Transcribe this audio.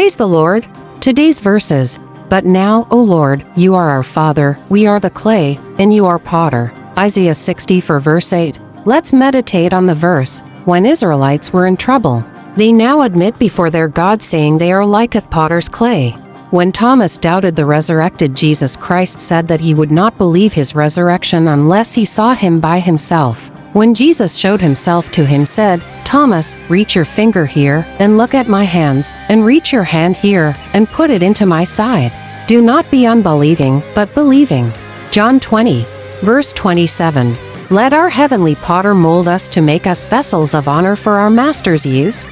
Praise the Lord. Today's verses. But now, O Lord, you are our Father, we are the clay, and you are potter. Isaiah 64 verse 8. Let's meditate on the verse. When Israelites were in trouble, they now admit before their God, saying they are liketh potter's clay. When Thomas doubted the resurrected Jesus, Christ said that he would not believe his resurrection unless he saw him by himself. When Jesus showed himself to him, said, Thomas, reach your finger here, and look at my hands, and reach your hand here, and put it into my side. Do not be unbelieving, but believing. John 20, verse 27. Let our heavenly potter mold us to make us vessels of honor for our Master's use.